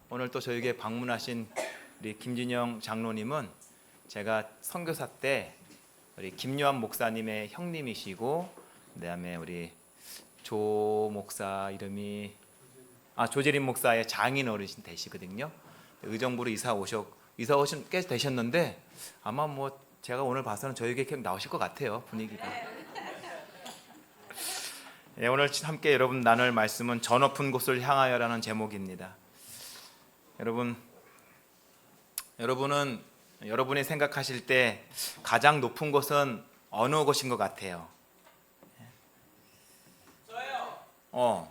오늘 또 저에게 방문하신 우리 김진영 장로님은 제가 선교사 때 우리 김요한 목사님의 형님이시고, 그다음에 우리 조 목사 이름이 조재림 목사의 장인 어르신 되시거든요. 의정부로 이사 오신 꽤 되셨는데 아마 뭐 제가 오늘 봐서는 저에게 계속 나오실 것 같아요, 분위기가. 네, 오늘 함께 여러분 나눌 말씀은 저 높은 곳을 향하여라는 제목입니다. 여러분은 여러분이 생각하실 때 가장 높은 곳은 어느 곳인 것 같아요? 저요.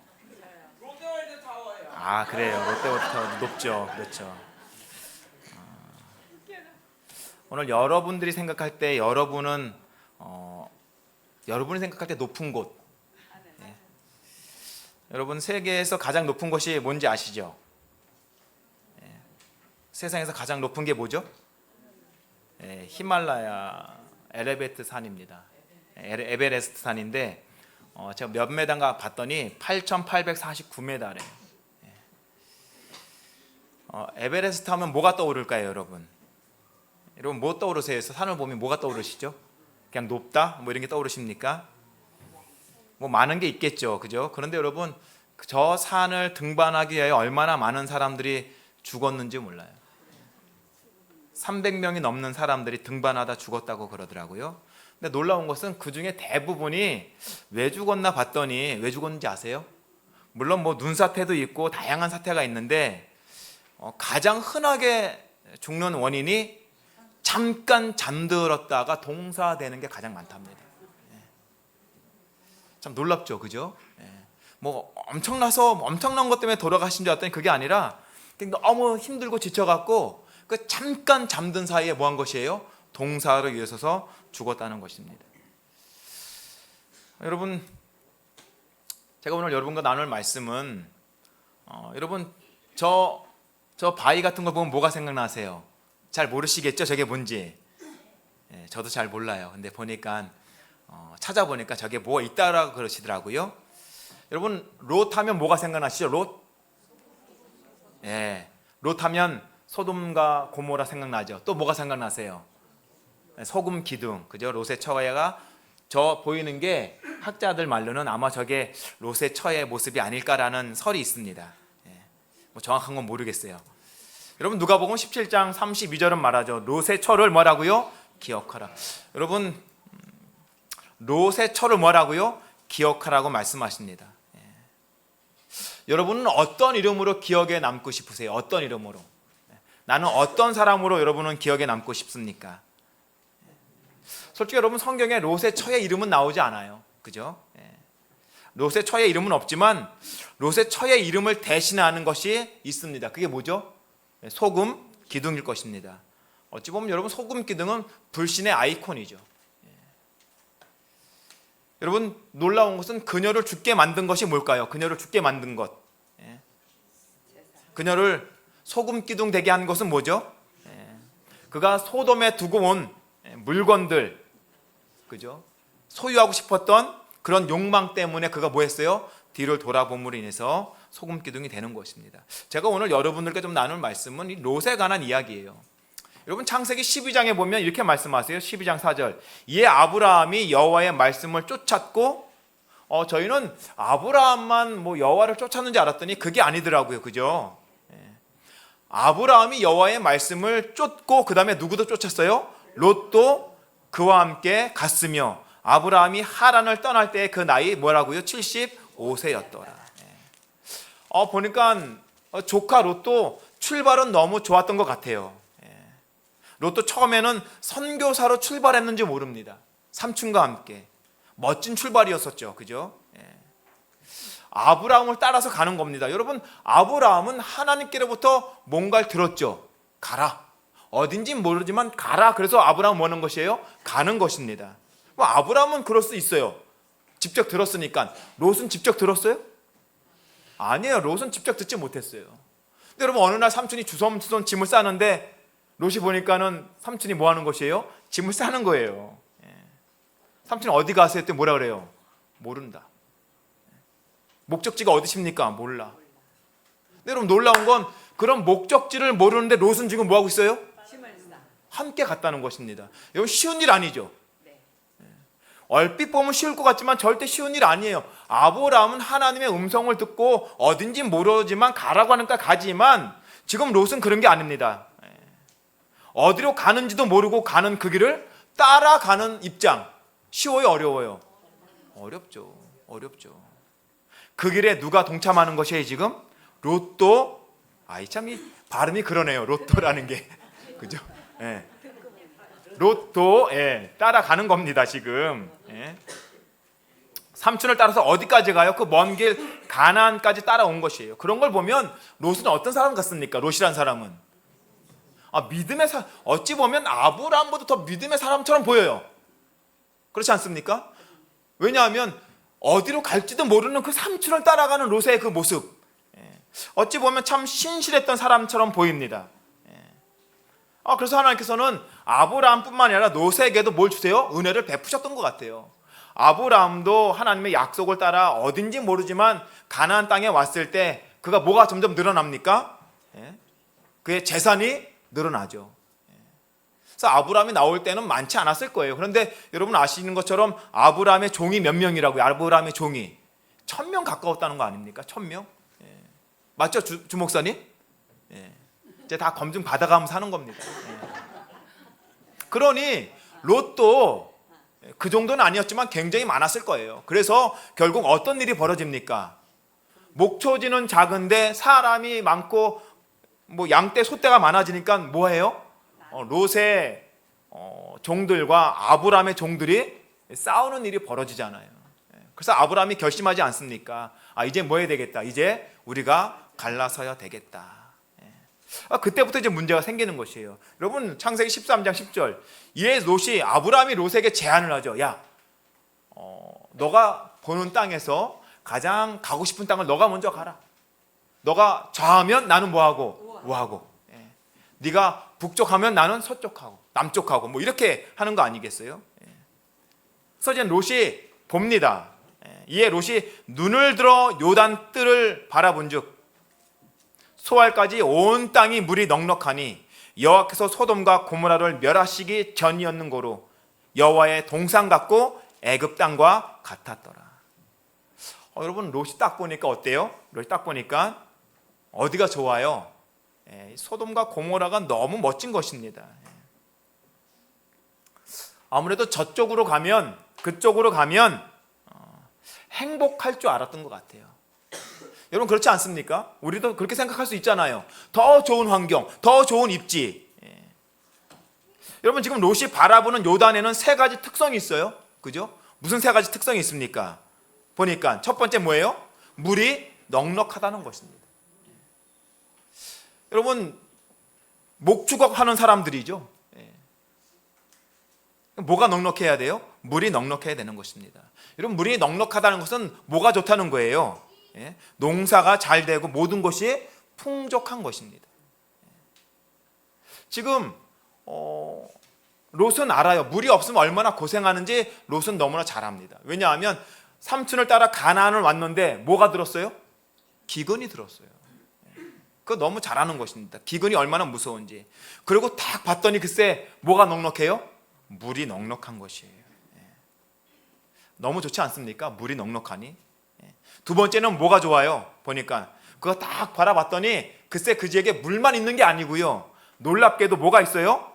롯데월드 타워예요. 그래요. 롯데월드 타워 높죠. 그렇죠. 오늘 여러분들이 생각할 때 여러분이 생각할 때 높은 곳. 여러분 세계에서 가장 높은 곳이 뭔지 아시죠? 세상에서 가장 높은 게 뭐죠? 히말라야 에베레스트 산입니다. 에베레스트 산인데 제가 몇 메다인가 봤더니 8,849m래요. 에베레스트 하면 뭐가 떠오를까요, 여러분? 여러분 뭐 떠오르세요? 산을 보면 뭐가 떠오르시죠? 그냥 높다? 뭐 이런 게 떠오르십니까? 뭐 많은 게 있겠죠, 그죠? 그런데 여러분 저 산을 등반하기 위해 얼마나 많은 사람들이 죽었는지 몰라요. 300명이 넘는 사람들이 등반하다 죽었다고 그러더라고요. 근데 놀라운 것은 그 중에 대부분이 왜 죽었나 봤더니 왜 죽었는지 아세요? 물론 뭐 눈사태도 있고 다양한 사태가 있는데 가장 흔하게 죽는 원인이 잠깐 잠들었다가 동사되는 게 가장 많답니다. 참 놀랍죠, 그죠? 뭐 엄청난 것 때문에 돌아가신 줄 알았더니 그게 아니라 너무 힘들고 지쳐갖고 그 잠깐 잠든 사이에 뭐 한 것이에요? 동사를 위해서 죽었다는 것입니다. 여러분, 제가 오늘 여러분과 나눌 말씀은 여러분 저 바위 같은 거 보면 뭐가 생각나세요? 잘 모르시겠죠? 저게 뭔지. 저도 잘 몰라요. 근데 보니까 찾아보니까 저게 뭐가 있다라고 그러시더라고요. 여러분 롯 하면 뭐가 생각나시죠? 롯? 롯 하면 소돔과 고모라 생각나죠. 또 뭐가 생각나세요? 소금 기둥, 그죠? 롯의 처해가 저 보이는 게 학자들 말로는 아마 저게 롯의 처의 모습이 아닐까라는 설이 있습니다. 뭐 정확한 건 모르겠어요. 여러분 누가복음 17장 32절은 말하죠. 롯의 처를 뭐라고요? 기억하라. 여러분 롯의 처를 뭐라고요? 기억하라고 말씀하십니다. 여러분은 어떤 이름으로 기억에 남고 싶으세요? 어떤 이름으로? 나는 어떤 사람으로 여러분은 기억에 남고 싶습니까? 솔직히 여러분 성경에 롯의 처의 이름은 나오지 않아요. 그죠? 롯의 처의 이름은 없지만 롯의 처의 이름을 대신하는 것이 있습니다. 그게 뭐죠? 소금 기둥일 것입니다. 어찌 보면 여러분 소금 기둥은 불신의 아이콘이죠. 여러분 놀라운 것은 그녀를 죽게 만든 것이 뭘까요? 그녀를 죽게 만든 것. 그녀를 소금 기둥 되게 한 것은 뭐죠? 그가 소돔에 두고 온 물건들, 그죠? 소유하고 싶었던 그런 욕망 때문에 그가 뭐 했어요? 뒤를 돌아봄으로 인해서 소금 기둥이 되는 것입니다. 제가 오늘 여러분들께 좀 나눌 말씀은 이 롯에 관한 이야기예요. 여러분 창세기 12장에 보면 이렇게 말씀하세요. 12장 4절. 이에 아브라함이 여호와의 말씀을 쫓았고 저희는 아브라함만 뭐 여호와를 쫓았는지 알았더니 그게 아니더라고요. 그죠? 아브라함이 여호와의 말씀을 쫓고 그 다음에 누구도 쫓았어요? 롯도 그와 함께 갔으며 아브라함이 하란을 떠날 때 그 나이 뭐라고요? 75세였더라. 보니까 조카 롯도 출발은 너무 좋았던 것 같아요. 롯도 처음에는 선교사로 출발했는지 모릅니다. 삼촌과 함께 멋진 출발이었었죠. 그죠? 아브라함을 따라서 가는 겁니다. 여러분 아브라함은 하나님께로부터 뭔가를 들었죠. 가라. 어딘지 모르지만 가라. 그래서 아브라함은 뭐 하는 것이에요? 가는 것입니다. 뭐 아브라함은 그럴 수 있어요. 직접 들었으니까. 롯은 직접 들었어요? 아니에요. 롯은 직접 듣지 못했어요. 근데 여러분 어느 날 삼촌이 주섬주섬 짐을 싸는데 롯이 보니까는 삼촌이 뭐 하는 것이에요? 짐을 싸는 거예요. 삼촌이 어디 가세요? 했더니 뭐라 그래요? 모른다. 목적지가 어디십니까? 몰라. 근데 여러분 놀라운 건 그런 목적지를 모르는데 롯은 지금 뭐 하고 있어요? 함께 갔다는 것입니다. 여러분 쉬운 일 아니죠? 얼핏 보면 쉬울 것 같지만 절대 쉬운 일 아니에요. 아브라함은 하나님의 음성을 듣고 어딘지 모르지만 가라고 하니까 가지만 지금 롯은 그런 게 아닙니다. 어디로 가는지도 모르고 가는 그 길을 따라가는 입장. 쉬워요, 어려워요? 어렵죠. 그 길에 누가 동참하는 것이에요 지금? 롯도. 참 이 발음이 그러네요. 롯도라는 게 그죠? 롯도 따라가는 겁니다 지금. 삼촌을 따라서 어디까지 가요? 그 먼 길 가나안까지 따라온 것이에요. 그런 걸 보면 롯은 어떤 사람 같습니까? 롯이란 사람은 믿음의 어찌 보면 아브라함보다 더 믿음의 사람처럼 보여요. 그렇지 않습니까? 왜냐하면 어디로 갈지도 모르는 그 삼촌을 따라가는 롯의 그 모습, 어찌 보면 참 신실했던 사람처럼 보입니다. 그래서 하나님께서는 아브라함뿐만 아니라 롯에게도 뭘 주세요? 은혜를 베푸셨던 것 같아요. 아브라함도 하나님의 약속을 따라 어딘지 모르지만 가나안 땅에 왔을 때 그가 뭐가 점점 늘어납니까? 그의 재산이 늘어나죠. 그래서 아브라함이 나올 때는 많지 않았을 거예요. 그런데 여러분 아시는 것처럼 아브라함의 종이 몇 명이라고요? 아브라함의 종이 1000명 가까웠다는 거 아닙니까? 1000명? 맞죠, 주 목사님? 이제 다 검증 받아가면서 하는 겁니다. 그러니 롯도 그 정도는 아니었지만 굉장히 많았을 거예요. 그래서 결국 어떤 일이 벌어집니까? 목초지는 작은데 사람이 많고 뭐 양떼 소떼가 많아지니까 뭐해요? 롯의 종들과 아브라함의 종들이 싸우는 일이 벌어지잖아요. 그래서 아브라함이 결심하지 않습니까? 이제 뭐 해야 되겠다. 이제 우리가 갈라서야 되겠다. 그때부터 이제 문제가 생기는 것이에요. 여러분 창세기 13장 10절 이에 롯이 아브라함이 롯에게 제안을 하죠. 야, 너가 보는 땅에서 가장 가고 싶은 땅을 너가 먼저 가라. 너가 좌하면 나는 뭐하고 우하고, 네가 북쪽하면 나는 서쪽하고 남쪽하고 뭐 이렇게 하는 거 아니겠어요? 그래서 이제 롯이 봅니다. 이에 롯이 눈을 들어 요단 뜰을 바라본즉 소알까지 온 땅이 물이 넉넉하니 여호와께서 소돔과 고모라를 멸하시기 전이었는고로 여호와의 동상 같고 애굽 땅과 같았더라. 여러분 롯이 딱 보니까 어때요? 롯이 딱 보니까 어디가 좋아요? 소돔과 고모라가 너무 멋진 것입니다. 아무래도 저쪽으로 가면 그쪽으로 가면 행복할 줄 알았던 것 같아요. 여러분 그렇지 않습니까? 우리도 그렇게 생각할 수 있잖아요. 더 좋은 환경, 더 좋은 입지. 여러분 지금 롯이 바라보는 요단에는 세 가지 특성이 있어요. 그죠? 무슨 세 가지 특성이 있습니까? 보니까 첫 번째 뭐예요? 물이 넉넉하다는 것입니다. 여러분 목축업하는 사람들이죠. 뭐가 넉넉해야 돼요? 물이 넉넉해야 되는 것입니다. 여러분 물이 넉넉하다는 것은 뭐가 좋다는 거예요? 농사가 잘 되고 모든 것이 풍족한 것입니다. 지금 롯은 알아요. 물이 없으면 얼마나 고생하는지 롯은 너무나 잘 압니다. 왜냐하면 삼촌을 따라 가나안을 왔는데 뭐가 들었어요? 기근이 들었어요. 그거 너무 잘 아는 것입니다. 기근이 얼마나 무서운지. 그리고 딱 봤더니 글쎄 뭐가 넉넉해요? 물이 넉넉한 것이에요. 너무 좋지 않습니까? 물이 넉넉하니. 두 번째는 뭐가 좋아요? 보니까 그거 딱 바라봤더니 글쎄 그 지역에 물만 있는 게 아니고요. 놀랍게도 뭐가 있어요?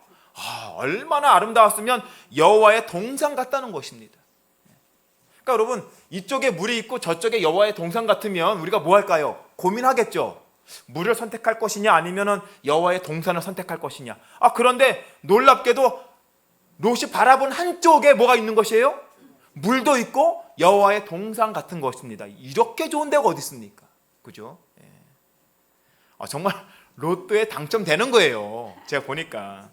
얼마나 아름다웠으면 여호와의 동상 같다는 것입니다. 그러니까 여러분 이쪽에 물이 있고 저쪽에 여호와의 동상 같으면 우리가 뭐 할까요? 고민하겠죠. 물을 선택할 것이냐 아니면 여호와의 동산을 선택할 것이냐. 그런데 놀랍게도 롯이 바라본 한쪽에 뭐가 있는 것이에요? 물도 있고 여호와의 동상 같은 것입니다. 이렇게 좋은 데가 어디 있습니까? 그죠? 정말 로또에 당첨되는 거예요. 제가 보니까.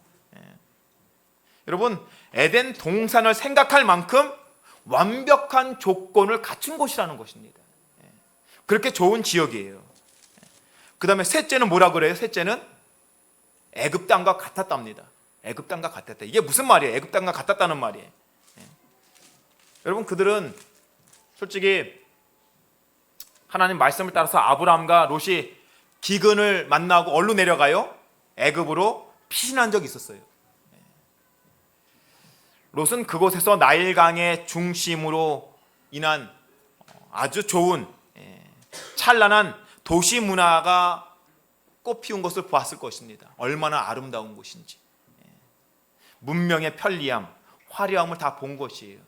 여러분 에덴 동산을 생각할 만큼 완벽한 조건을 갖춘 곳이라는 것입니다. 그렇게 좋은 지역이에요. 그 다음에 셋째는 뭐라 그래요? 셋째는 애굽 땅과 같았답니다. 애굽 땅과 같았다. 이게 무슨 말이에요? 애굽 땅과 같았다는 말이에요. 여러분 그들은 솔직히 하나님 말씀을 따라서 아브라함과 롯이 기근을 만나고 어디로 내려가요? 애굽으로 피신한 적이 있었어요. 롯은 그곳에서 나일강의 중심으로 인한 아주 좋은 찬란한 도시 문화가 꽃피운 것을 보았을 것입니다. 얼마나 아름다운 곳인지, 문명의 편리함, 화려함을 다 본 것이에요.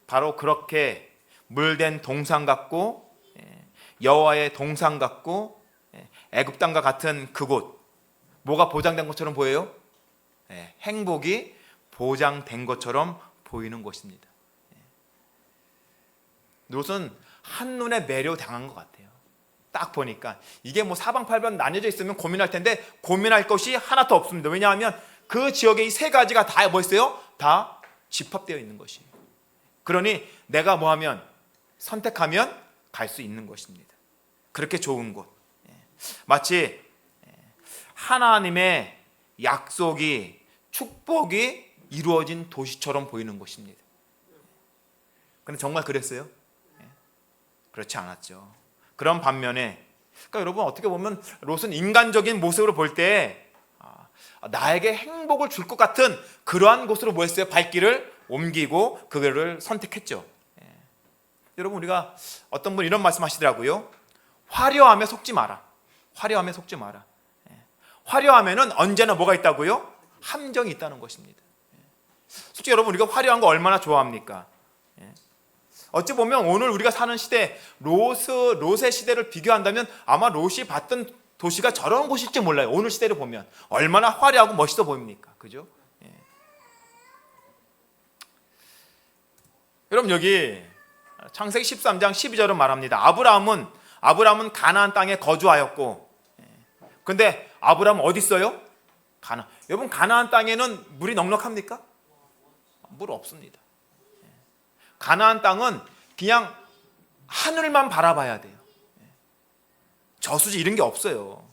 바로 그렇게 물된 동상 같고 여호와의 동상 같고 애굽 땅과 같은 그곳, 뭐가 보장된 것처럼 보여요? 행복이 보장된 것처럼 보이는 것입니다. 롯은 한눈에 매료당한 것 같아요. 딱 보니까 이게 뭐 사방팔방 나뉘어져 있으면 고민할 텐데 고민할 것이 하나도 없습니다. 왜냐하면 그 지역에 이 세 가지가 다 뭐 있어요? 다 집합되어 있는 것이에요. 그러니 내가 뭐 하면 선택하면 갈 수 있는 것입니다. 그렇게 좋은 곳, 마치 하나님의 약속이, 축복이 이루어진 도시처럼 보이는 것입니다. 그런데 정말 그랬어요? 그렇지 않았죠. 그런 반면에, 그러니까 여러분 어떻게 보면 롯은 인간적인 모습으로 볼 때 나에게 행복을 줄 것 같은 그러한 곳으로 뭐 했어요? 발길을 옮기고 그거를 선택했죠. 여러분, 우리가 어떤 분 이런 말씀하시더라고요. 화려함에 속지 마라. 화려함에 속지 마라. 화려함에는 언제나 뭐가 있다고요? 함정이 있다는 것입니다. 솔직히 여러분, 우리가 화려한 거 얼마나 좋아합니까? 어찌 보면 오늘 우리가 사는 시대, 롯의 시대를 비교한다면 아마 롯이 봤던 도시가 저런 곳일지 몰라요. 오늘 시대를 보면 얼마나 화려하고 멋있어 보입니까? 그죠? 여러분, 여기 창세기 13장 12절은 말합니다. 아브라함은 가나안 땅에 거주하였고, 근데 아브라함은 어디 있어요? 여러분, 가나안 땅에는 물이 넉넉합니까? 물 없습니다. 가나안 땅은 그냥 하늘만 바라봐야 돼요. 저수지 이런 게 없어요.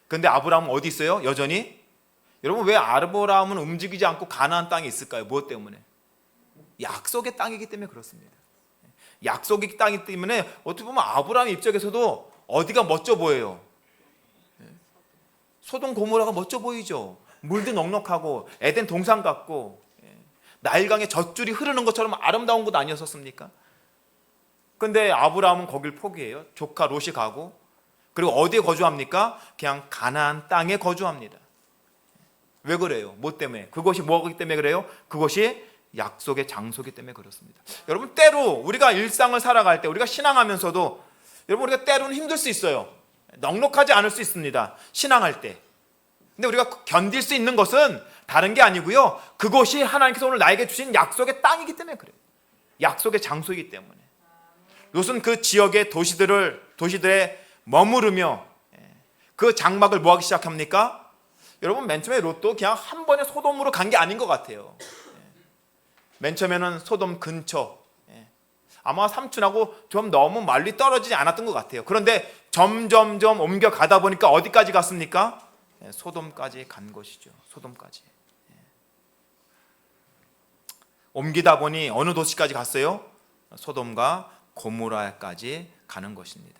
근데 아브라함은 어디 있어요? 여전히. 여러분, 왜 아브라함은 움직이지 않고 가나안 땅에 있을까요? 무엇 때문에? 약속의 땅이기 때문에 그렇습니다. 약속의 땅이기 때문에 어떻게 보면 아브라함의 입장에서도 어디가 멋져 보여요? 소돔 고모라가 멋져 보이죠. 물도 넉넉하고 에덴 동산 같고 나일강의 젖줄이 흐르는 것처럼 아름다운 곳 아니었었습니까? 근데 아브라함은 거길 포기해요. 조카 롯이 가고, 그리고 어디에 거주합니까? 그냥 가나안 땅에 거주합니다. 왜 그래요? 뭐 때문에? 그것이 뭐기 때문에 그래요? 그것이 약속의 장소기 때문에 그렇습니다. 여러분, 때로 우리가 일상을 살아갈 때, 우리가 신앙하면서도 여러분, 우리가 때로는 힘들 수 있어요. 넉넉하지 않을 수 있습니다. 신앙할 때. 근데 우리가 견딜 수 있는 것은 다른 게 아니고요, 그것이 하나님께서 오늘 나에게 주신 약속의 땅이기 때문에 그래요. 약속의 장소이기 때문에. 롯은 그 지역의 도시들에 머무르며 그 장막을 뭐하기 시작합니까? 여러분, 맨 처음에 롯도 그냥 한 번에 소돔으로 간 게 아닌 것 같아요. 맨 처음에는 소돔 근처, 아마 삼촌하고 좀 너무 멀리 떨어지지 않았던 것 같아요. 그런데 점점점 옮겨가다 보니까 어디까지 갔습니까? 소돔까지 간 것이죠. 소돔까지. 옮기다 보니 어느 도시까지 갔어요? 소돔과 고모라까지 가는 것입니다.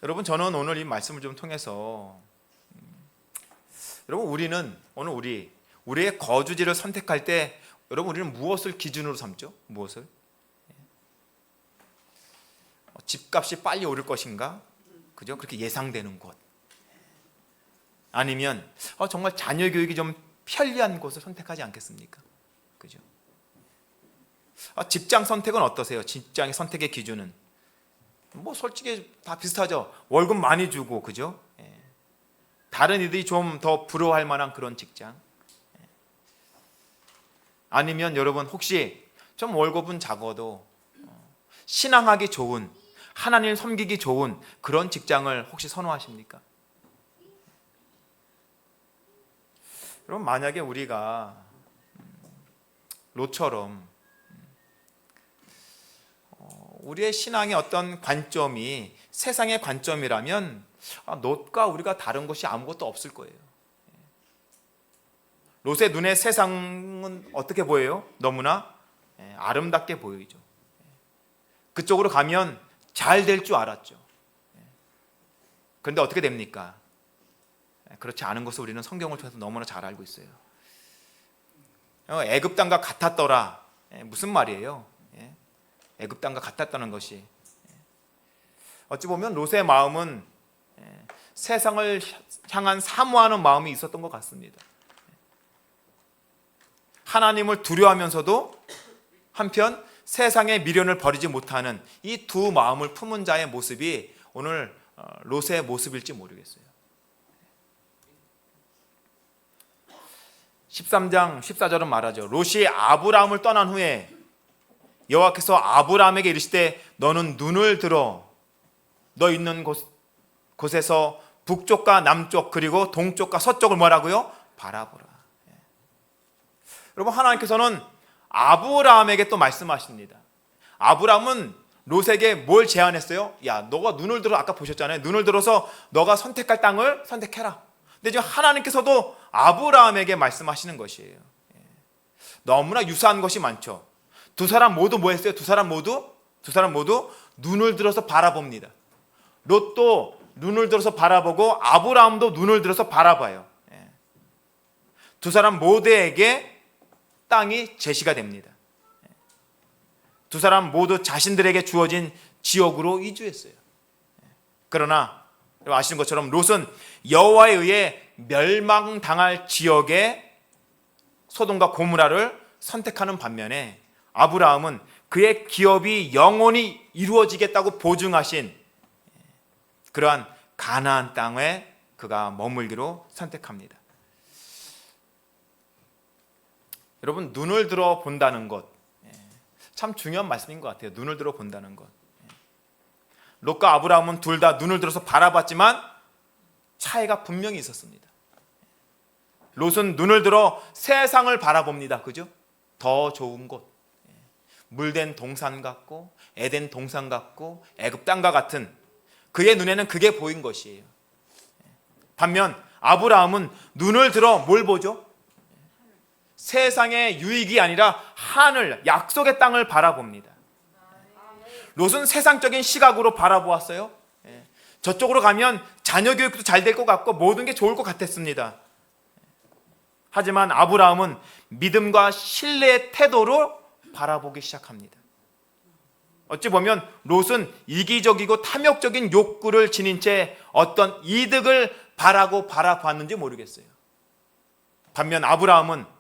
여러분, 저는 오늘 이 말씀을 좀 통해서 여러분, 오늘 우리의 거주지를 선택할 때 여러분, 우리는 무엇을 기준으로 삼죠? 무엇을? 집값이 빨리 오를 것인가? 그죠? 그렇게 예상되는 곳. 아니면 정말 자녀 교육이 좀 편리한 곳을 선택하지 않겠습니까? 그죠? 직장 선택은 어떠세요? 직장의 선택의 기준은 뭐 솔직히 다 비슷하죠. 월급 많이 주고, 그죠? 다른 이들이 좀 더 부러워할 만한 그런 직장. 아니면 여러분, 혹시 좀 월급은 작아도 신앙하기 좋은, 하나님을 섬기기 좋은 그런 직장을 혹시 선호하십니까? 여러분, 만약에 우리가 롯처럼 우리의 신앙의 어떤 관점이 세상의 관점이라면 롯과 우리가 다른 것이 아무것도 없을 거예요. 롯의 눈에 세상은 어떻게 보여요? 너무나 아름답게 보이죠. 그쪽으로 가면 잘 될 줄 알았죠. 그런데 어떻게 됩니까? 그렇지 않은 것을 우리는 성경을 통해서 너무나 잘 알고 있어요. 애굽 땅과 같았더라. 무슨 말이에요? 애굽 땅과 같았다는 것이, 어찌 보면 롯의 마음은 세상을 향한 사모하는 마음이 있었던 것 같습니다. 하나님을 두려워하면서도 한편 세상의 미련을 버리지 못하는 이 두 마음을 품은 자의 모습이 오늘 롯의 모습일지 모르겠어요. 13장 14절은 말하죠. 롯이 아브라함을 떠난 후에 여호와께서 아브라함에게 이르시되 너는 눈을 들어 너 있는 곳에서 북쪽과 남쪽 그리고 동쪽과 서쪽을 뭐라고요? 바라보라. 여러분, 하나님께서는 아브라함에게 또 말씀하십니다. 아브라함은 롯에게 뭘 제안했어요? 야, 너가 눈을 들어, 아까 보셨잖아요. 눈을 들어서 너가 선택할 땅을 선택해라. 근데 지금 하나님께서도 아브라함에게 말씀하시는 것이에요. 너무나 유사한 것이 많죠. 두 사람 모두 뭐 했어요? 두 사람 모두 눈을 들어서 바라봅니다. 롯도 눈을 들어서 바라보고 아브라함도 눈을 들어서 바라봐요. 두 사람 모두에게 땅이 제시가 됩니다. 두 사람 모두 자신들에게 주어진 지역으로 이주했어요. 그러나 아시는 것처럼 롯은 여호와에 의해 멸망당할 지역에 소돔과 고모라를 선택하는 반면에 아브라함은 그의 기업이 영원히 이루어지겠다고 보증하신 그러한 가나안 땅에 그가 머물기로 선택합니다. 여러분, 눈을 들어 본다는 것 참 중요한 말씀인 것 같아요. 눈을 들어 본다는 것. 롯과 아브라함은 둘 다 눈을 들어서 바라봤지만 차이가 분명히 있었습니다. 롯은 눈을 들어 세상을 바라봅니다. 그죠? 더 좋은 곳, 물된 동산 같고 에덴 동산 같고 애굽 땅과 같은, 그의 눈에는 그게 보인 것이에요. 반면 아브라함은 눈을 들어 뭘 보죠? 세상의 유익이 아니라 하늘, 약속의 땅을 바라봅니다. 롯은 세상적인 시각으로 바라보았어요. 저쪽으로 가면 자녀 교육도 잘 될 것 같고 모든 게 좋을 것 같았습니다. 하지만 아브라함은 믿음과 신뢰의 태도로 바라보기 시작합니다. 어찌 보면 롯은 이기적이고 탐욕적인 욕구를 지닌 채 어떤 이득을 바라고 바라봤는지 모르겠어요. 반면 아브라함은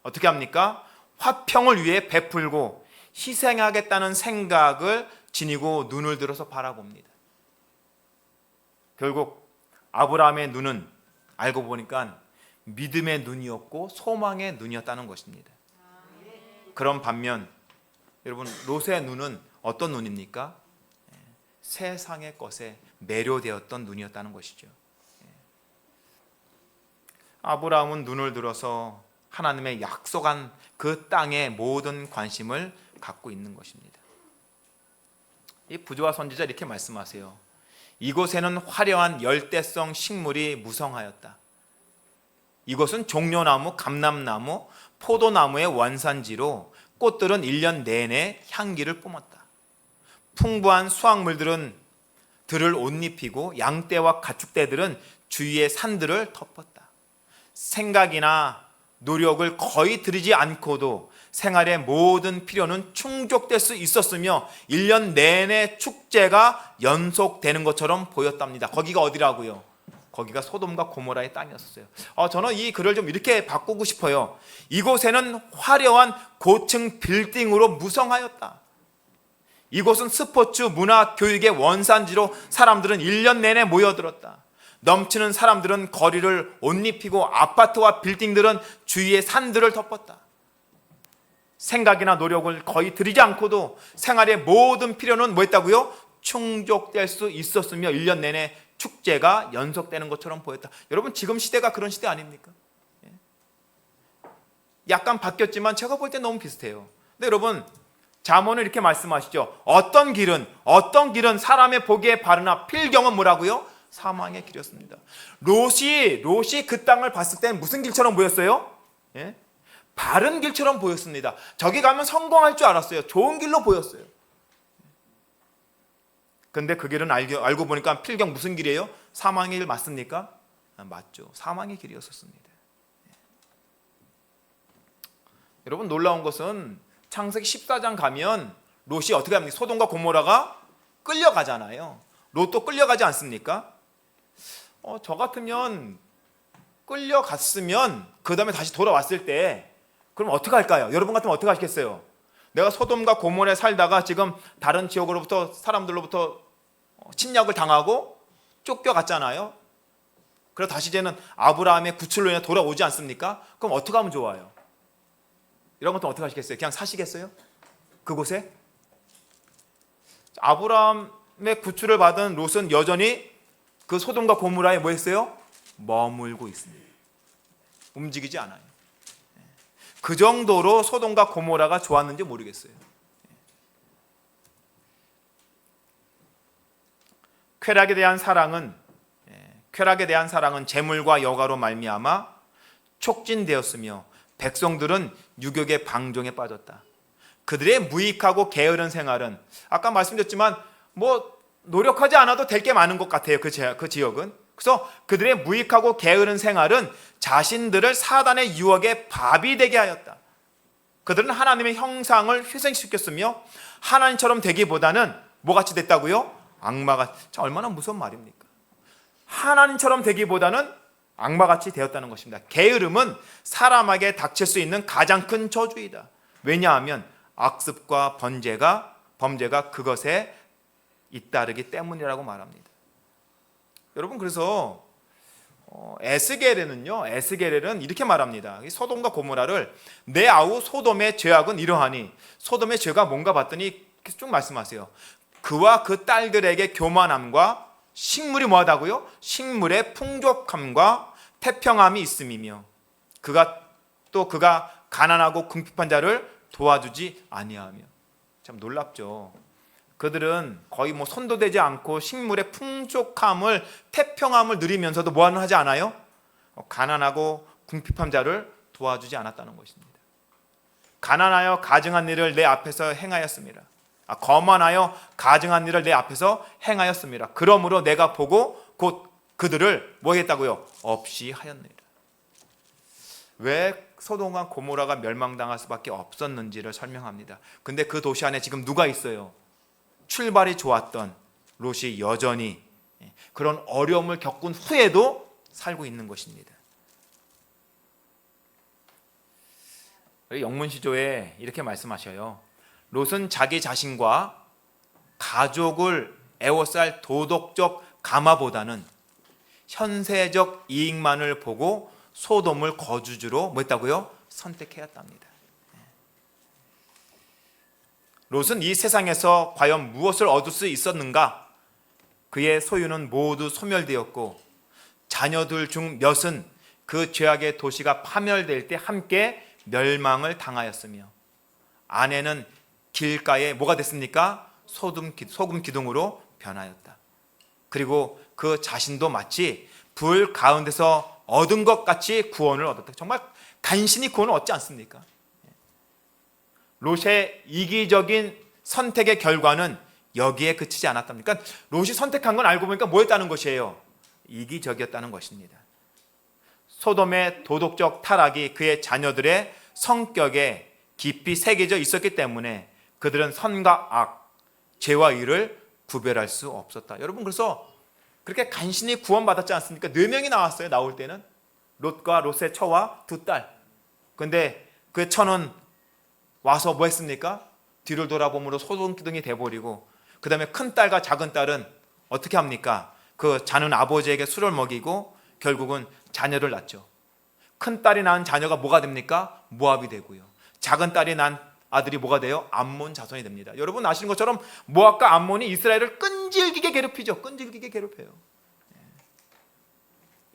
어떻게 합니까? 화평을 위해 베풀고 희생하겠다는 생각을 지니고 눈을 들어서 바라봅니다. 결국 아브라함의 눈은 알고 보니까 믿음의 눈이었고 소망의 눈이었다는 것입니다. 그런 반면 여러분, 롯의 눈은 어떤 눈입니까? 세상의 것에 매료되었던 눈이었다는 것이죠. 아브라함은 눈을 들어서 하나님의 약속한 그 땅에 모든 관심을 갖고 있는 것입니다. 이 부조와 선지자 이렇게 말씀하세요. 이곳에는 화려한 열대성 식물이 무성하였다. 이곳은 종려나무, 감람나무, 포도나무의 원산지로 꽃들은 1년 내내 향기를 뿜었다. 풍부한 수확물들은 들을 옷 입히고 양떼와 가축떼들은 주위의 산들을 덮었다. 생각이나 노력을 거의 들이지 않고도 생활의 모든 필요는 충족될 수 있었으며 1년 내내 축제가 연속되는 것처럼 보였답니다. 거기가 어디라고요? 거기가 소돔과 고모라의 땅이었어요. 저는 이 글을 좀 이렇게 바꾸고 싶어요. 이곳에는 화려한 고층 빌딩으로 무성하였다. 이곳은 스포츠, 문화, 교육의 원산지로 사람들은 1년 내내 모여들었다. 넘치는 사람들은 거리를 옷 입히고 아파트와 빌딩들은 주위의 산들을 덮었다. 생각이나 노력을 거의 들이지 않고도 생활의 모든 필요는 뭐였다고요? 충족될 수 있었으며 1년 내내 축제가 연속되는 것처럼 보였다. 여러분, 지금 시대가 그런 시대 아닙니까? 약간 바뀌었지만 제가 볼 때 너무 비슷해요. 근데 여러분, 잠언은 이렇게 말씀하시죠. 어떤 길은 사람의 보기에 바르나 필경은 뭐라고요? 사망의 길이었습니다. 롯이 그 땅을 봤을 때는 무슨 길처럼 보였어요? 바른 길처럼 보였습니다. 저기 가면 성공할 줄 알았어요. 좋은 길로 보였어요. 근데 그 길은 알고 보니까 필경 무슨 길이에요? 사망의 길 맞습니까? 맞죠. 사망의 길이었었습니다. 여러분 놀라운 것은 창세기 14장 가면 롯이 어떻게 합니까? 소돔과 고모라가 끌려가잖아요. 롯도 끌려가지 않습니까? 저 같으면 끌려갔으면 그 다음에 다시 돌아왔을 때 그럼 어떻게 할까요? 여러분 같으면 어떻게 하시겠어요? 내가 소돔과 고모라에 살다가 지금 다른 지역으로부터 사람들로부터 침략을 당하고 쫓겨갔잖아요. 그래서 다시 이제는 아브라함의 구출로 인해 돌아오지 않습니까? 그럼 어떻게 하면 좋아요? 이런 것도 어떻게 하시겠어요? 그냥 사시겠어요? 그곳에? 아브라함의 구출을 받은 롯은 여전히 그 소돔과 고모라에 뭐 했어요? 머물고 있습니다. 움직이지 않아요. 그 정도로 소돔과 고모라가 좋았는지 모르겠어요. 쾌락에 대한 사랑은 재물과 여가로 말미암아 촉진되었으며 백성들은 유격의 방종에 빠졌다. 그들의 무익하고 게으른 생활은 아까 말씀드렸지만 뭐 노력하지 않아도 될 게 많은 것 같아요. 그 지역은. 그래서 그들의 무익하고 게으른 생활은 자신들을 사단의 유혹의 밥이 되게 하였다. 그들은 하나님의 형상을 희생시켰으며 하나님처럼 되기보다는 뭐같이 됐다고요? 악마가. 얼마나 무서운 말입니까? 하나님처럼 되기보다는 악마같이 되었다는 것입니다. 게으름은 사람에게 닥칠 수 있는 가장 큰 저주이다. 왜냐하면 악습과 범죄가 그것에 잇따르기 때문이라고 말합니다. 여러분 그래서 에스겔은 이렇게 말합니다. 소돔과 고모라를 내 아우 소돔의 죄악은 이러하니, 소돔의 죄가 뭔가 봤더니 쭉 말씀하세요. 그와 그 딸들에게 교만함과 식물이 뭐하다고요? 식물의 풍족함과 태평함이 있음이며 그가 가난하고 궁핍한 자를 도와주지 아니하며. 참 놀랍죠. 그들은 거의 뭐 손도 대지 않고 식물의 풍족함을 태평함을 누리면서도 뭐하는 하지 않아요? 가난하고 궁핍한 자를 도와주지 않았다는 것입니다. 가난하여 가증한 일을 내 앞에서 행하였습니다. 거만하여 가증한 일을 내 앞에서 행하였습니다. 그러므로 내가 보고 곧 그들을 뭐 했다고요? 없이 하였느니라. 왜 소돔과 고모라가 멸망당할 수밖에 없었는지를 설명합니다. 근데 그 도시 안에 지금 누가 있어요? 출발이 좋았던 롯이 여전히 그런 어려움을 겪은 후에도 살고 있는 것입니다. 영문시조에 이렇게 말씀하셔요. 롯은 자기 자신과 가족을 애워쌀 도덕적 감화보다는 현세적 이익만을 보고 소돔을 거주지로 뭐 했다고요? 선택하였답니다. 롯은 이 세상에서 과연 무엇을 얻을 수 있었는가? 그의 소유는 모두 소멸되었고 자녀들 중 몇은 그 죄악의 도시가 파멸될 때 함께 멸망을 당하였으며 아내는 길가에 뭐가 됐습니까? 소금 기둥으로 변하였다. 그리고 그 자신도 마치 불 가운데서 얻은 것 같이 구원을 얻었다. 정말 간신히 구원을 얻지 않습니까? 롯의 이기적인 선택의 결과는 여기에 그치지 않았답니까? 롯이 선택한 건 알고 보니까 뭐였다는 것이에요? 이기적이었다는 것입니다. 소돔의 도덕적 타락이 그의 자녀들의 성격에 깊이 새겨져 있었기 때문에 그들은 선과 악, 죄와 의를 구별할 수 없었다. 여러분 그래서 그렇게 간신히 구원받았지 않습니까? 4명이 나왔어요. 나올 때는 롯과 롯의 처와 2딸. 근데 그 처는 와서 뭐 했습니까? 뒤를 돌아보므로 소돔 기둥이 돼버리고 그 다음에 큰 딸과 작은 딸은 어떻게 합니까? 그 자는 아버지에게 술을 먹이고 결국은 자녀를 낳죠. 큰 딸이 낳은 자녀가 뭐가 됩니까? 모압이 되고요. 작은 딸이 낳은 아들이 뭐가 돼요? 암몬 자손이 됩니다. 여러분 아시는 것처럼 모압과 암몬이 이스라엘을 끈질기게 괴롭히죠. 끈질기게 괴롭혀요.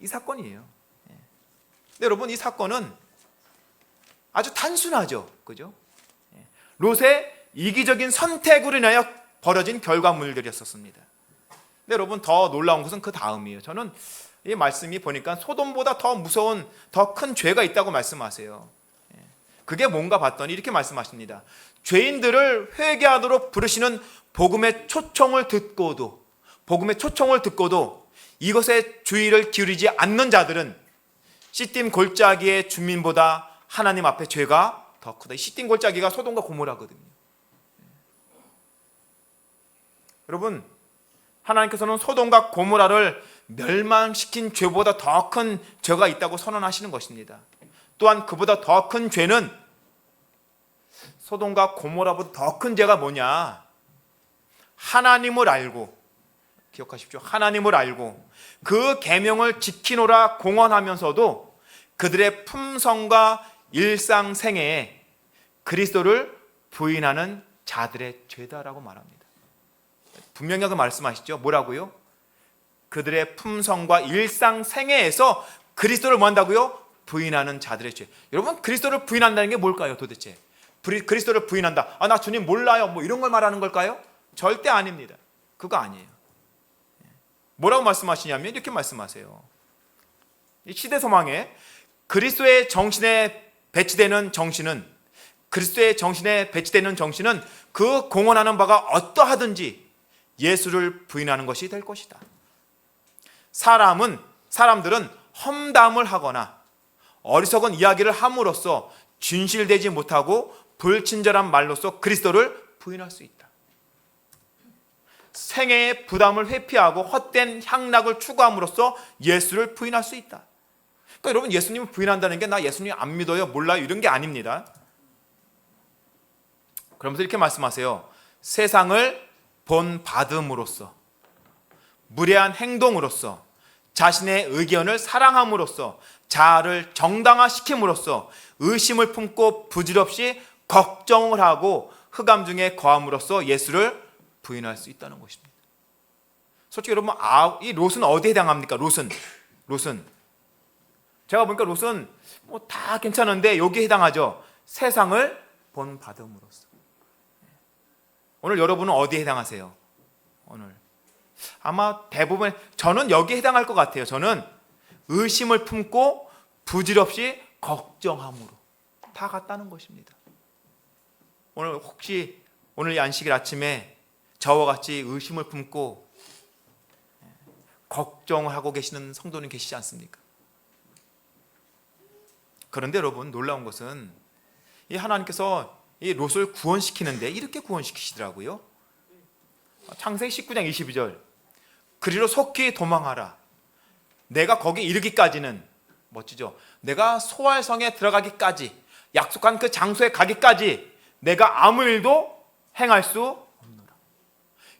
이 사건이에요. 근데 여러분 이 사건은 아주 단순하죠. 그죠? 롯의 이기적인 선택으로 인하여 벌어진 결과물들이었습니다. 근데 여러분 더 놀라운 것은 그 다음이에요. 저는 이 말씀이 보니까 소돔보다 더 무서운 더 큰 죄가 있다고 말씀하세요. 그게 뭔가 봤더니 이렇게 말씀하십니다. 죄인들을 회개하도록 부르시는 복음의 초청을 듣고도 이것에 주의를 기울이지 않는 자들은 시딤 골짜기의 주민보다 하나님 앞에 죄가 더 크다. 이 시딤 골짜기가 소돔과 고모라거든요. 여러분, 하나님께서는 소돔과 고모라를 멸망시킨 죄보다 더 큰 죄가 있다고 선언하시는 것입니다. 또한 그보다 더 큰 죄는, 소돔과 고모라보다 더 큰 죄가 뭐냐? 하나님을 알고, 기억하십시오. 하나님을 알고 그 계명을 지키노라 공언하면서도 그들의 품성과 일상생애에 그리스도를 부인하는 자들의 죄다라고 말합니다. 분명히 그 말씀하시죠. 뭐라고요? 그들의 품성과 일상생애에서 그리스도를 뭐 한다고요? 부인하는 자들의 죄. 여러분, 그리스도를 부인한다는 게 뭘까요 도대체? 그리스도를 부인한다. 아, 나 주님 몰라요. 뭐 이런 걸 말하는 걸까요? 절대 아닙니다. 그거 아니에요. 뭐라고 말씀하시냐면 이렇게 말씀하세요. 이 시대 소망에 그리스도의 정신에 배치되는 정신은 그 공언하는 바가 어떠하든지 예수를 부인하는 것이 될 것이다. 사람들은 험담을 하거나 어리석은 이야기를 함으로써 진실되지 못하고 불친절한 말로써 그리스도를 부인할 수 있다. 생애의 부담을 회피하고 헛된 향락을 추구함으로써 예수를 부인할 수 있다. 그러니까 여러분, 예수님을 부인한다는 게 나 예수님 안 믿어요, 몰라요 이런 게 아닙니다. 그러면서 이렇게 말씀하세요. 세상을 본받음으로써, 무례한 행동으로써, 자신의 의견을 사랑함으로써, 자아를 정당화시킴으로써, 의심을 품고 부질없이 걱정을 하고 흑암 중에 거함으로써 예수를 부인할 수 있다는 것입니다. 솔직히 여러분, 이 롯은 어디에 해당합니까? 롯은 제가 보니까 롯은 뭐 다 괜찮은데 여기에 해당하죠. 세상을 본받음으로써. 오늘 여러분은 어디에 해당하세요? 오늘 아마 대부분, 저는 여기에 해당할 것 같아요. 저는 의심을 품고 부질없이 걱정함으로 다 같다는 것입니다. 오늘 혹시 오늘 이 안식일 아침에 저와 같이 의심을 품고 걱정을 하고 계시는 성도는 계시지 않습니까? 그런데 여러분, 놀라운 것은 이 하나님께서 이 롯을 구원시키는데 이렇게 구원시키시더라고요. 창세기 19장 22절, 그리로 속히 도망하라. 내가 거기 이르기까지는, 멋지죠? 내가 소알성에 들어가기까지, 약속한 그 장소에 가기까지 내가 아무 일도 행할 수 없노라.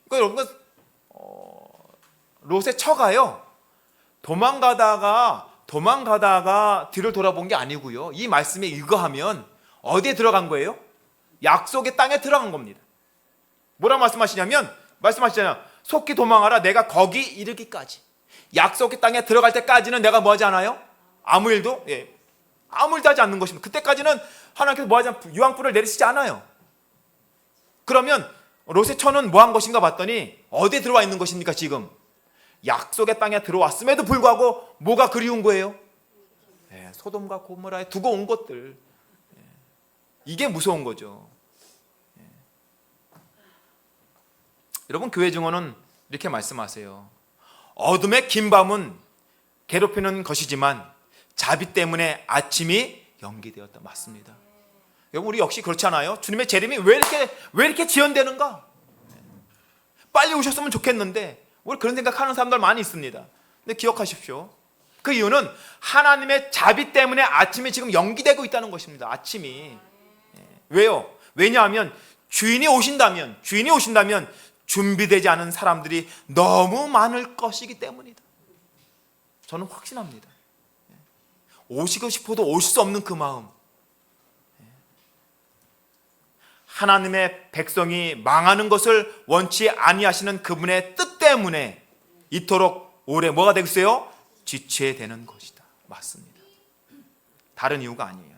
그러니까 여러분, 롯의 처가요, 도망가다가 뒤를 돌아본 게 아니고요, 이 말씀에 의거하면 어디에 들어간 거예요? 약속의 땅에 들어간 겁니다. 뭐라고 말씀하시냐면, 말씀하시잖아요. 속히 도망하라. 내가 거기 이르기까지, 약속의 땅에 들어갈 때까지는 내가 뭐 하지 않아요? 아무 일도 하지 않는 것입니다. 그때까지는 하나님께서 뭐 하지 않아요? 유황불을 내리시지 않아요. 그러면 롯의 처는 뭐 한 것인가 봤더니 어디에 들어와 있는 것입니까? 지금 약속의 땅에 들어왔음에도 불구하고 뭐가 그리운 거예요? 소돔과 고모라에 두고 온 것들, 이게 무서운 거죠. 여러분, 교회 증언은 이렇게 말씀하세요. 어둠의 긴 밤은 괴롭히는 것이지만 자비 때문에 아침이 연기되었다. 맞습니다. 여러분, 우리 역시 그렇지 않아요? 주님의 재림이 왜 이렇게 지연되는가? 빨리 오셨으면 좋겠는데 우리 그런 생각하는 사람들 많이 있습니다. 근데 기억하십시오. 그 이유는 하나님의 자비 때문에 아침이 지금 연기되고 있다는 것입니다. 아침이. 왜요? 왜냐하면 주인이 오신다면 준비되지 않은 사람들이 너무 많을 것이기 때문이다. 저는 확신합니다. 오시고 싶어도 오실 수 없는 그 마음. 하나님의 백성이 망하는 것을 원치 아니하시는 그분의 뜻 때문에 이토록 오래 뭐가 되겠어요? 지체되는 되는 것이다. 맞습니다. 다른 이유가 아니에요.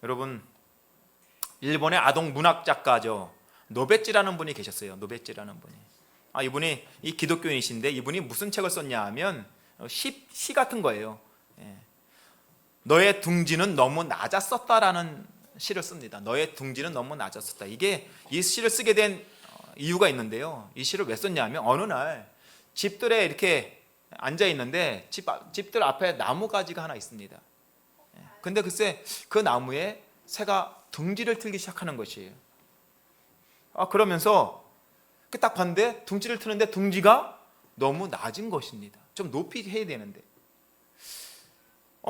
여러분, 일본의 아동 문학 작가죠. 노베찌라는 분이 계셨어요. 노베찌라는 분이. 이분이 이 기독교인이신데 이분이 무슨 책을 썼냐 하면 시 같은 거예요. 너의 둥지는 너무 낮았었다라는 시를 씁니다. 너의 둥지는 너무 낮았었다. 이게 이 시를 쓰게 된 이유가 있는데요. 이 시를 왜 썼냐면 어느 날 집들에 이렇게 앉아 있는데 집들 앞에 나무가지가 하나 있습니다. 근데 글쎄 그 나무에 새가 둥지를 틀기 시작하는 것이에요. 그러면서 딱 봤는데 둥지를 트는데 둥지가 너무 낮은 것입니다. 좀 높이 해야 되는데.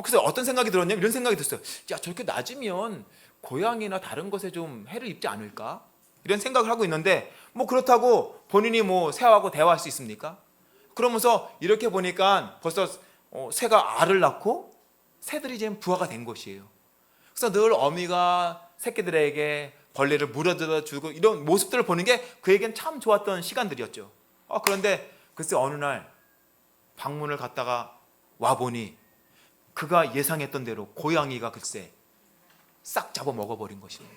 그래서 어떤 생각이 들었냐면 이런 생각이 들었어요. 야, 저렇게 낮으면 고양이나 다른 것에 좀 해를 입지 않을까? 이런 생각을 하고 있는데 뭐 그렇다고 본인이 뭐 새하고 대화할 수 있습니까? 그러면서 이렇게 보니까 벌써 새가 알을 낳고 새들이 지금 부화가 된 것이에요. 그래서 늘 어미가 새끼들에게 벌레를 물어들어 주고 이런 모습들을 보는 게 그에겐 참 좋았던 시간들이었죠. 그런데 글쎄 어느 날 방문을 갔다가 와보니 그가 예상했던 대로 고양이가 글쎄 싹 잡아 먹어버린 것입니다.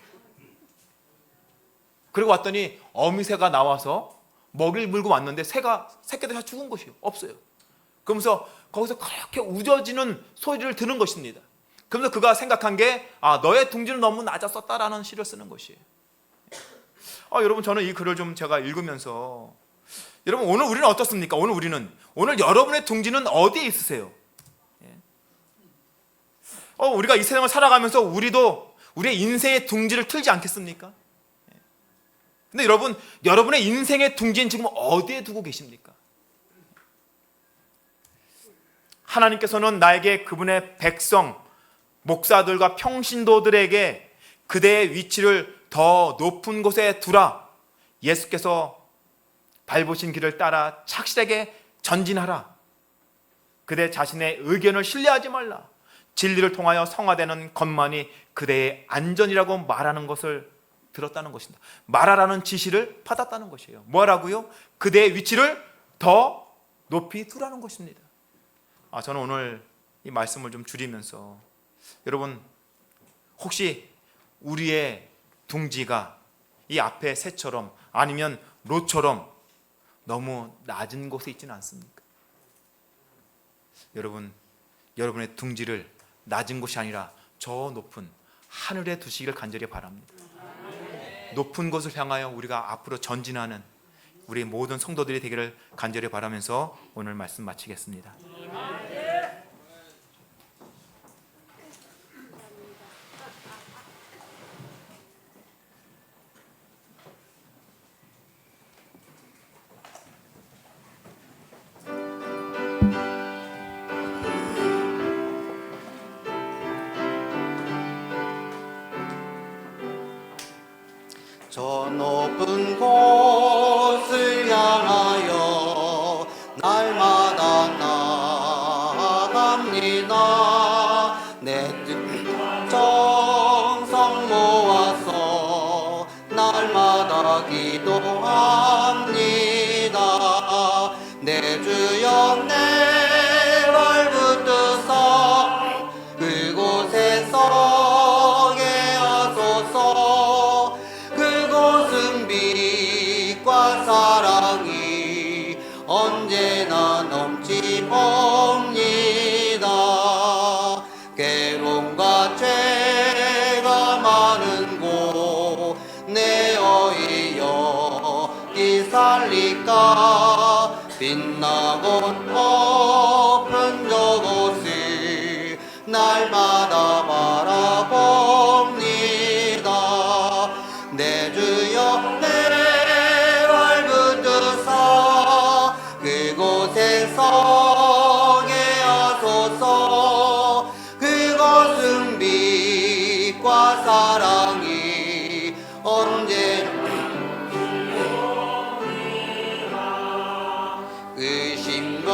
그리고 왔더니 어미새가 나와서 먹이를 물고 왔는데 새끼들이 다 죽은 것이에요. 없어요. 그러면서 거기서 그렇게 우겨지는 소리를 들은 것입니다. 그러면서 그가 생각한 게 너의 둥지는 너무 낮았었다라는 시를 쓰는 것이에요. 여러분 저는 이 글을 좀 제가 읽으면서 여러분 오늘 우리는 어떻습니까? 오늘 여러분의 둥지는 어디에 있으세요? 우리가 이 세상을 살아가면서 우리도 우리의 인생의 둥지를 틀지 않겠습니까? 근데 여러분의 인생의 둥지는 지금 어디에 두고 계십니까? 하나님께서는 나에게 그분의 백성, 목사들과 평신도들에게 그대의 위치를 더 높은 곳에 두라. 예수께서 밟으신 길을 따라 착실하게 전진하라. 그대 자신의 의견을 신뢰하지 말라. 진리를 통하여 성화되는 것만이 그대의 안전이라고 말하는 것을 들었다는 것입니다. 말하라는 지시를 받았다는 것이에요. 뭐라고요? 그대의 위치를 더 높이 두라는 것입니다. 저는 오늘 이 말씀을 좀 줄이면서 여러분 혹시 우리의 둥지가 이 앞에 새처럼 아니면 롯처럼 너무 낮은 곳에 있지는 않습니까? 여러분의 둥지를 낮은 곳이 아니라 저 높은 하늘에 두시기를 간절히 바랍니다. 높은 곳을 향하여 우리가 앞으로 전진하는 우리 모든 성도들이 되기를 간절히 바라면서 오늘 말씀 마치겠습니다. 저 높은 곳을 향하여 날마다 나아갑니다. 내 정성 모아서 날마다 기도합니다. 내 주여 내 발붙드사 그곳에 서게 하소서. 그곳은 빛과 사랑이 언제나 넘치봅니다. 괴로움과 죄가 많은 곳 내어이 여기 살릴까. 빛나고 높은 저곳을 날마다 바라봅니다. 내 주여 내 발붙드사 그곳에 서게 하소서. 그것은 빛과 사랑이 언제나 의심과